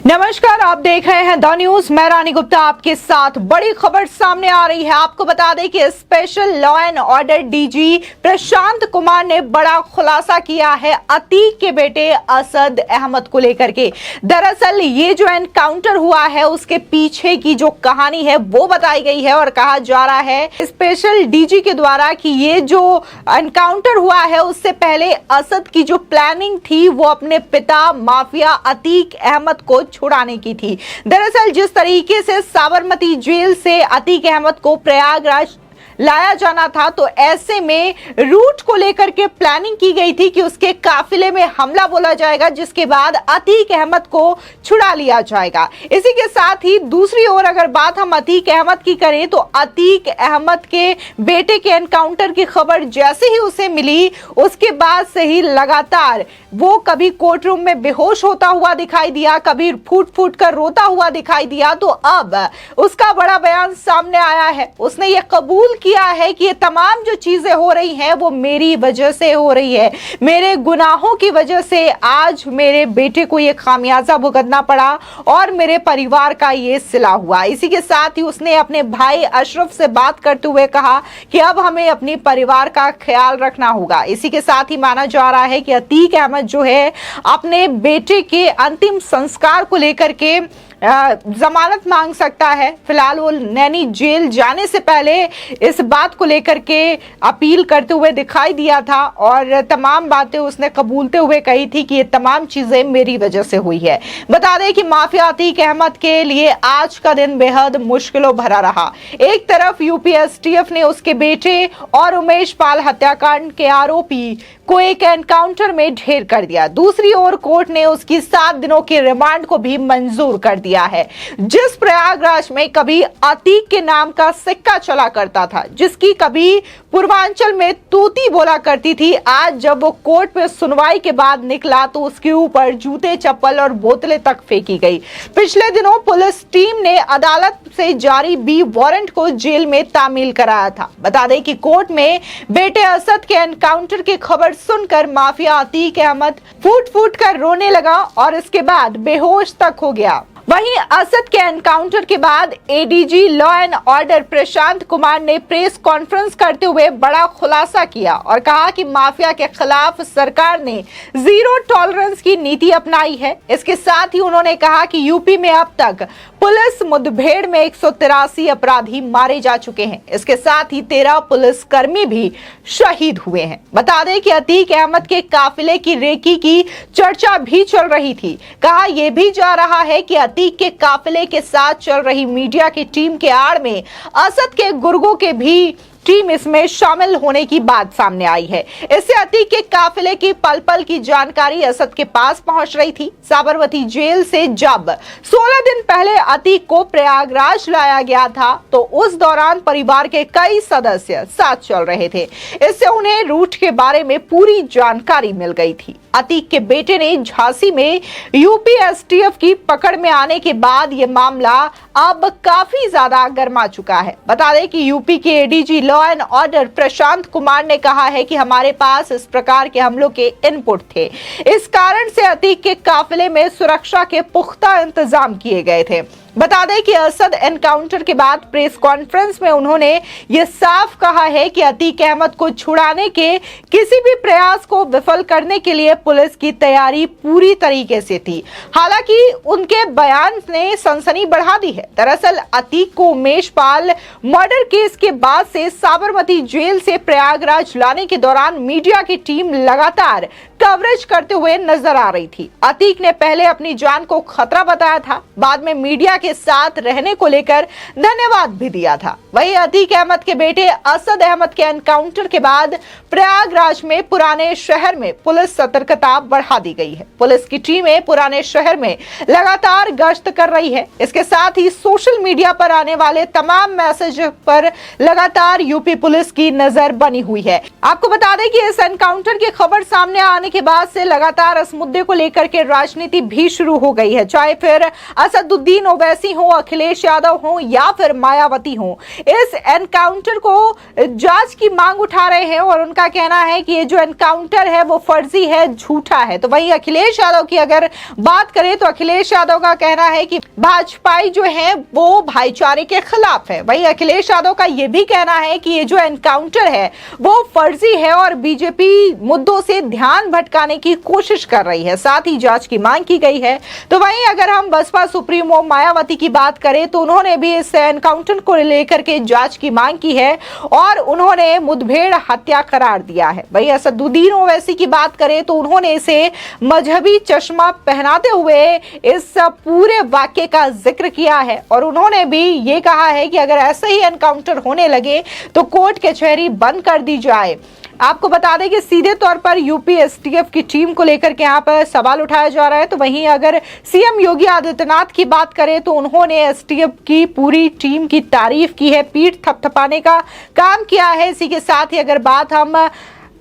नमस्कार, आप देख रहे हैं द न्यूज। मैं रानी गुप्ता आपके साथ। बड़ी खबर सामने आ रही है। आपको बता दें कि special law and order DG Prashant Kumar ने बड़ा खुलासा किया है अतीक के बेटे असद अहमद को लेकर के। दरअसल ये जो एनकाउंटर हुआ है उसके पीछे की जो कहानी है वो बताई गई है और कहा जा रहा है स्पेशल डीजी के द्वारा कि ये जो एनकाउंटर हुआ है उससे पहले असद की जो प्लानिंग थी वो अपने पिता माफिया अतीक अहमद को छुड़ाने की थी। दरअसल जिस तरीके से साबरमती जेल से अतीक अहमद को प्रयागराज लाया जाना था तो ऐसे में रूट को लेकर के प्लानिंग की गई थी कि उसके काफिले में हमला बोला जाएगा जिसके बाद अतीक अहमद को छुड़ा लिया जाएगा। इसी के साथ ही दूसरी ओर अगर बात हम अतीक अहमद की करें तो अतीक अहमद के बेटे के एनकाउंटर की खबर जैसे ही उसे मिली उसके बाद से ही लगातार वो कभी कोर्ट रूम में बेहोश होता हुआ दिखाई दिया, कभी फूट फूट कर रोता हुआ दिखाई दिया। तो अब उसका बड़ा बयान सामने आया है। उसने ये कबूल किया है कि ये तमाम जो चीजें हो रही हैं वो मेरी वजह से हो रही है, मेरे गुनाहों की वजह से आज मेरे बेटे को ये खामियाजा भुगतना पड़ा और मेरे परिवार का ये सिला हुआ। इसी के साथ ही उसने अपने भाई अशरफ से बात करते हुए कहा कि अब हमें अपने परिवार का ख्याल रखना होगा। इसी के साथ ही माना जा रहा है कि अतीक अहमद जो है अपने बेटे के अंतिम संस्कार को लेकर के जमानत मांग सकता है। फिलहाल वो नैनी जेल जाने से पहले इस बात को लेकर के अपील करते हुए दिखाई दिया था और तमाम बातें उसने कबूलते हुए कही थी कि ये तमाम चीजें मेरी वजह से हुई है। बता दें कि माफिया अतीक अहमद के लिए आज का दिन बेहद मुश्किलों भरा रहा। एक तरफ यूपी एसटीएफ ने उसके बेटे और उमेश पाल हत्याकांड के आरोपी को एक एनकाउंटर में ढेर कर दिया, दूसरी ओर कोर्ट ने उसकी 7 दिनों के रिमांड को भी मंजूर कर दिया है। जिस प्रयागराज में कभी अतीक के नाम का सिक्का चला करता था, जिसकी कभी पूर्वांचल में तूती बोला करती थी, आज जब वो कोर्ट में सुनवाई के बाद निकला तो उसके ऊपर जूते चप्पल और बोतलें तक फेंकी गई। पिछले दिनों पुलिस टीम ने अदालत से जारी बी वारंट को जेल में तामील कराया था। बता दें कि कोर्ट में बेटे असद के एनकाउंटर की खबर सुनकर माफिया अतीक अहमद फूट फूट कर रोने लगा और इसके बाद बेहोश तक हो गया। वहीं असद के एनकाउंटर के बाद एडीजी लॉ एंड ऑर्डर प्रशांत कुमार ने प्रेस कॉन्फ्रेंस करते हुए बड़ा खुलासा किया और कहा कि माफिया के खिलाफ सरकार ने जीरो टॉलरेंस की नीति अपनाई है। इसके साथ ही उन्होंने कहा कि यूपी में अब तक पुलिस मुठभेड़ में 183 अपराधी मारे जा चुके हैं। इसके साथ ही 13 पुलिसकर्मी भी शहीद हुए हैं। बता दें कि अतीक अहमद के काफिले की रेकी की चर्चा भी चल रही थी। कहा यह भी जा रहा है कि अतीक के काफिले के साथ चल रही मीडिया की टीम के आड़ में असद के गुर्गों के भी टीम इसमें शामिल होने की बात सामने आई है। इससे अतीक के काफिले की पल पल की जानकारी असद के पास पहुंच रही थी। साबरमती जेल से जब 16 दिन पहले अतीक को प्रयागराज लाया गया था तो उस दौरान परिवार के कई सदस्य साथ चल रहे थे। इससे उन्हें रूट के बारे में पूरी जानकारी मिल गई थी। अतीक के बेटे ने झांसी में यूपी एसटीएफ की पकड़ में आने के बाद यह मामला अब काफी ज्यादा गर्मा चुका है। बता दें कि यूपी के एडीजी लॉ एंड ऑर्डर प्रशांत कुमार ने कहा है कि हमारे पास इस प्रकार के हमलों के इनपुट थे। इस कारण से अतीक के काफिले में सुरक्षा के पुख्ता इंतजाम किए गए थे। बता दें कि असद एनकाउंटर के बाद प्रेस कॉन्फ्रेंस में उन्होंने यह साफ कहा है कि अतीक अहमद को छुड़ाने के किसी भी प्रयास को विफल करने के लिए पुलिस की तैयारी पूरी तरीके से थी। हालांकि उनके बयान ने सनसनी बढ़ा दी है। दरअसल अतीक को उमेश पाल मर्डर केस के बाद से साबरमती जेल से प्रयागराज लाने के दौरान मीडिया की टीम लगातार कवरेज करते हुए नजर आ रही थी। अतीक ने पहले अपनी जान को खतरा बताया था, बाद में मीडिया के साथ रहने को लेकर धन्यवाद भी दिया था। वहीं अतीक अहमद के बेटे असद अहमद के एनकाउंटर के बाद प्रयागराज में पुराने शहर में पुलिस सतर्कता बढ़ा दी गई है। पुलिस की टीमें पुराने शहर में लगातार गश्त कर रही है। इसके साथ ही सोशल मीडिया पर आने वाले तमाम मैसेज पर लगातार यूपी पुलिस की नजर बनी हुई है। आपको बता दें कि इस एनकाउंटर की खबर सामने आने के बाद से लगातार इस मुद्दे को लेकर के राजनीति भी शुरू हो गई है। चाहे फिर असदुद्दीन ओवैसी ओवैसी हो, अखिलेश यादव हो या फिर मायावती हो, इस एनकाउंटर को जांच की मांग उठा रहे हैं और उनका कहना है कि ये जो एनकाउंटर है वो फर्जी है, झूठा है। तो वहीं अखिलेश यादव की अगर बात करें तो अखिलेश यादव का कहना है कि भाजपाई जो है वो भाईचारे के खिलाफ है। वहीं अखिलेश यादव का यह भी कहना है कि ये जो एनकाउंटर है वो फर्जी है और बीजेपी मुद्दों से ध्यान भटकाने की कोशिश कर रही है, साथ ही जांच की मांग की गई है। तो वहीं अगर हम बसपा सुप्रीमो मायावती की बात करें तो उन्होंने भी इस एनकाउंटर को लेकर के जांच की मांग की है और उन्होंने मुठभेड़ हत्या करार दिया है। वहीं असदुद्दीन ओवैसी की बात करें तो उन्होंने इसे मजहबी चश्मा पहनाते हुए इस पूरे वाक्य का जिक्र किया है और उन्होंने भी ये कहा है कि अगर ऐसे ही एनकाउंटर होने लगे तो कोर्ट कचहरी बंद कर दी जाए। आपको बता दें कि सीधे तौर पर यूपी एसटीएफ की टीम को लेकर के यहाँ पर सवाल उठाया जा रहा है। तो वहीं अगर सीएम योगी आदित्यनाथ की बात करें तो उन्होंने एसटीएफ की पूरी टीम की तारीफ की है, पीठ थपथपाने का काम किया है। इसी के साथ ही अगर बात हम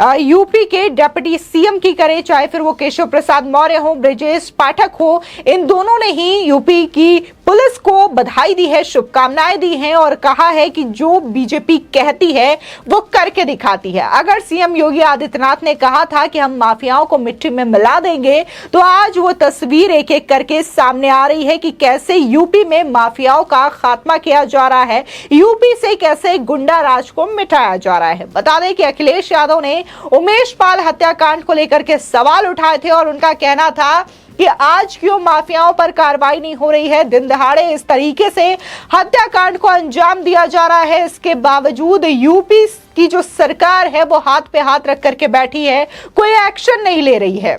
यूपी के डिप्टी सीएम की करें, चाहे फिर वो केशव प्रसाद मौर्य हो, ब्रजेश पाठक हो, इन दोनों ने ही यूपी की पुलिस को बधाई दी है, शुभकामनाएं दी हैं और कहा है कि जो बीजेपी कहती है वो करके दिखाती है। अगर सीएम योगी आदित्यनाथ ने कहा था कि हम माफियाओं को मिट्टी में मिला देंगे, तो आज वो तस्वीर एक एक करके सामने आ रही है कि कैसे यूपी में माफियाओं का खात्मा किया जा रहा है, यूपी से कैसे गुंडा राज को मिटाया जा रहा है। बता दें कि अखिलेश यादव ने उमेश पाल हत्याकांड को लेकर के सवाल उठाए थे और उनका कहना था कि आज क्यों माफियाओं पर कार्रवाई नहीं हो रही है, दिन दहाड़े इस तरीके से हत्याकांड को अंजाम दिया जा रहा है, इसके बावजूद यूपी की जो सरकार है वो हाथ पे हाथ रख करके बैठी है, कोई एक्शन नहीं ले रही है।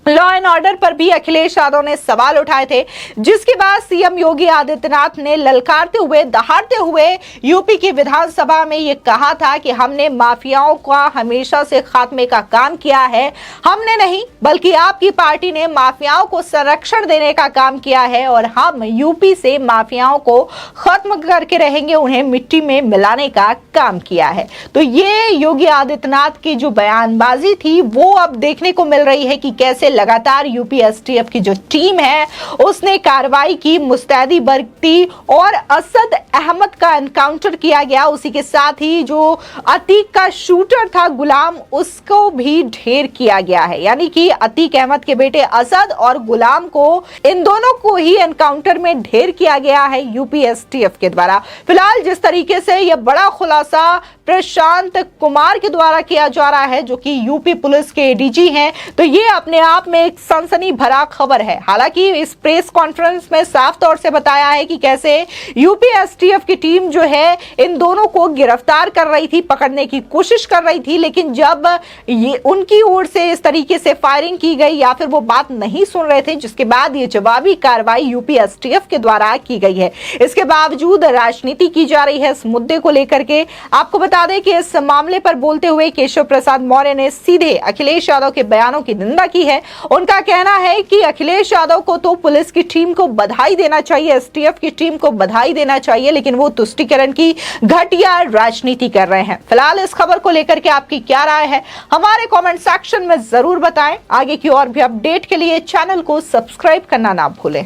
लॉ एंड ऑर्डर पर भी अखिलेश यादव ने सवाल उठाए थे, जिसके बाद सीएम योगी आदित्यनाथ ने ललकारते हुए, दहाड़ते हुए यूपी की विधानसभा में ये कहा था कि हमने माफियाओं का हमेशा से खात्मे का काम किया है। हमने नहीं बल्कि आपकी पार्टी ने माफियाओं को संरक्षण देने का काम किया है और हम यूपी से माफियाओं को खत्म करके रहेंगे, उन्हें मिट्टी में मिलाने का काम किया है। तो ये योगी आदित्यनाथ की जो बयानबाजी थी वो अब देखने को मिल रही है कि कैसे लगातार यूपी एसटीएफ की जो टीम है उसने कार्रवाई की, मुस्तैदी बरती और असद अहमद का एनकाउंटर किया गया। उसी के साथ ही जो अतीक का शूटर था गुलाम, उसको भी ढेर किया गया है। यानी कि अतीक अहमद के बेटे असद और गुलाम को, इन दोनों को ही एनकाउंटर में ढेर किया गया है यूपी एसटीएफ के द्वारा। फिलहाल जिस तरीके से यह बड़ा खुलासा प्रशांत कुमार के द्वारा किया जा रहा है, जो कि यूपी पुलिस के एडीजी हैं, तो ये अपने आप में एक सनसनी भरा खबर है। हालांकि इस प्रेस कॉन्फ्रेंस में साफ तौर से बताया है कि कैसे यूपी एसटीएफ की टीम जो है इन दोनों को गिरफ्तार कर रही थी, पकड़ने की कोशिश कर रही थी, लेकिन जब ये उनकी ओर से इस तरीके से फायरिंग की गई या फिर वो बात नहीं सुन रहे थे, जिसके बाद ये जवाबी कार्रवाई यूपी एसटीएफ के द्वारा की गई है। इसके बावजूद राजनीति की जा रही है इस मुद्दे को लेकर के। आपको बता दें कि इस मामले पर बोलते हुए केशव प्रसाद मौर्य ने सीधे अखिलेश यादव के बयानों की निंदा की है। उनका कहना है कि अखिलेश यादव को तो पुलिस की टीम को बधाई देना चाहिए, एसटीएफ की टीम को बधाई देना चाहिए, लेकिन वो तुष्टीकरण की घटिया राजनीति कर रहे हैं। फिलहाल इस खबर को लेकर के आपकी क्या राय है, हमारे कमेंट सेक्शन में जरूर बताएं। आगे की और भी अपडेट के लिए चैनल को सब्सक्राइब करना ना भूलें।